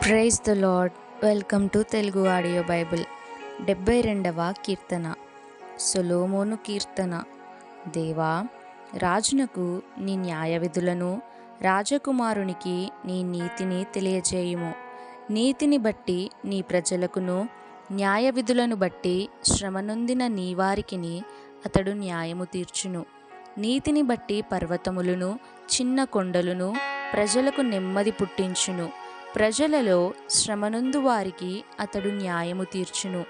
Praise the Lord. Welcome to Telugu audio Bible. 72వ కీర్తన. సొలొమోను కీర్తన. దేవా, రాజునకు నీ న్యాయ విధులను, రాజకుమారునికి నీ నీతిని తెలియజేయుము. నీతిని బట్టి నీ ప్రజలకును, న్యాయ విధులను బట్టి శ్రమనొందిన నీ వారికిని అతడు న్యాయము తీర్చును. నీతిని బట్టి పర్వతములను, చిన్న కొండలను ప్రజలకు నెమ్మది పుట్టించును. ప్రజలలో శ్రమనొందు వారికి అతడు న్యాయము తీర్చును.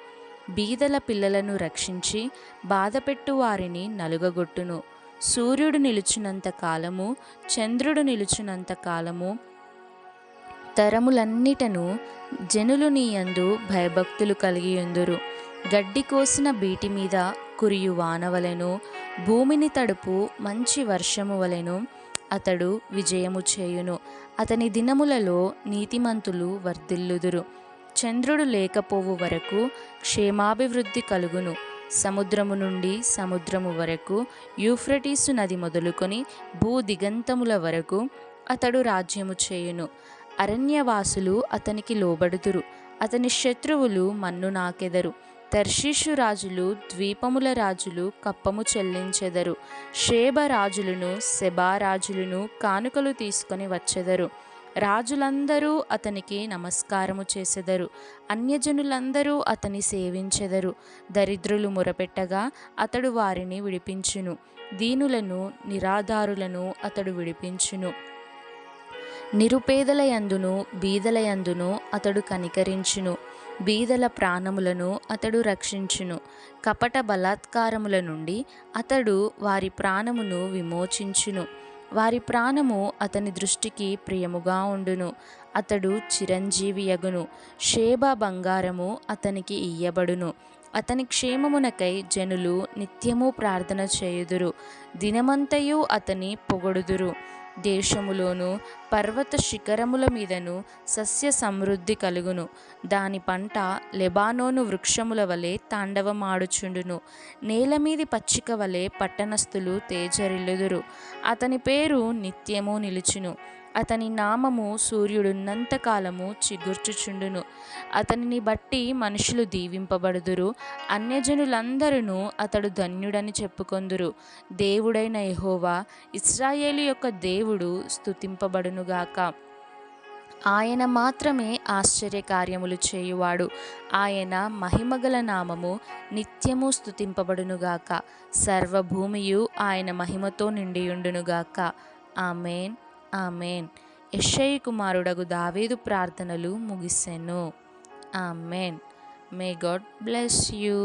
బీదల పిల్లలను రక్షించి బాధపెట్టు వారిని నలుగగొట్టును. సూర్యుడు నిలుచునంత కాలము, చంద్రుడు నిలుచునంత కాలము తరములన్నిటను జనులు నీయందు భయభక్తులు కలిగియుందురు. గడ్డి కోసిన బీటి మీద కురియు వానవలెను, భూమిని తడుపు మంచి వర్షము వలెను అతడు విజయము చేయును. అతని దినములలో నీతిమంతులు వర్ధిల్లుదురు. చంద్రుడు లేకపోవు వరకు క్షేమాభివృద్ధి కలుగును. సముద్రము నుండి సముద్రము వరకు, యూఫ్రటీసు నది మొదలుకొని భూదిగంతముల వరకు అతడు రాజ్యము చేయును. అరణ్యవాసులు అతనికి లోబడుదురు. అతని శత్రువులు మన్ను నాకెదరు. తర్షీషు రాజులు, ద్వీపముల రాజులు కప్పము చెల్లించెదరు. షేబ రాజులను, సెబా రాజులను కానుకలు తీసుకొని వచ్చెదరు. రాజులందరూ అతనికి నమస్కారము చేసెదరు. అన్యజనులందరూ అతని సేవించెదరు. దరిద్రులు మొరపెట్టగా అతడు వారిని విడిపించును. దీనులను, నిరాధారులను అతడు విడిపించును. నిరుపేదల యందును బీదల యందును అతడు కనికరించును. బీదల ప్రాణములను అతడు రక్షించును. కపట బలాత్కారముల నుండి అతడు వారి ప్రాణమును విమోచించును. వారి ప్రాణము అతని దృష్టికి ప్రియముగా ఉండును. అతడు చిరంజీవియగును. షేబ బంగారము అతనికి ఇయ్యబడును. అతని క్షేమమునకై జనులు నిత్యము ప్రార్థన చేయుదురు. దినమంతయు అతని పొగడుదురు. దేశములోను పర్వత శిఖరముల మీదను సస్య సమృద్ధి కలుగును. దాని పంట లెబానోను వృక్షముల వలె తాండవమాడుచుండును. నేలమీది పచ్చిక వలె పట్టణస్థులు తేజరిల్లుదురు. అతని పేరు నిత్యము నిలుచును. అతని నామము సూర్యుడున్నంత కాలము చిగుర్చుచుండును. అతనిని బట్టి మనుషులు దీవింపబడుదురు. అన్యజనులందరూ అతడు ధన్యుడని చెప్పుకొందురు. దేవుడైన యెహోవా, ఇశ్రాయేలు యొక్క దేవుడు స్తుతింపబడునుగాక. ఆయన మాత్రమే ఆశ్చర్యకార్యములు చేయువాడు. ఆయన మహిమగల నామము నిత్యము స్తుతింపబడునుగాక. సర్వభూమియు ఆయన మహిమతో నిండియుండునుగాక. ఆమేన్, ఆమేన్. యెషయి కుమారుడగు దావీదు ప్రార్థనలు ముగిసెను. ఆమేన్. May God bless you.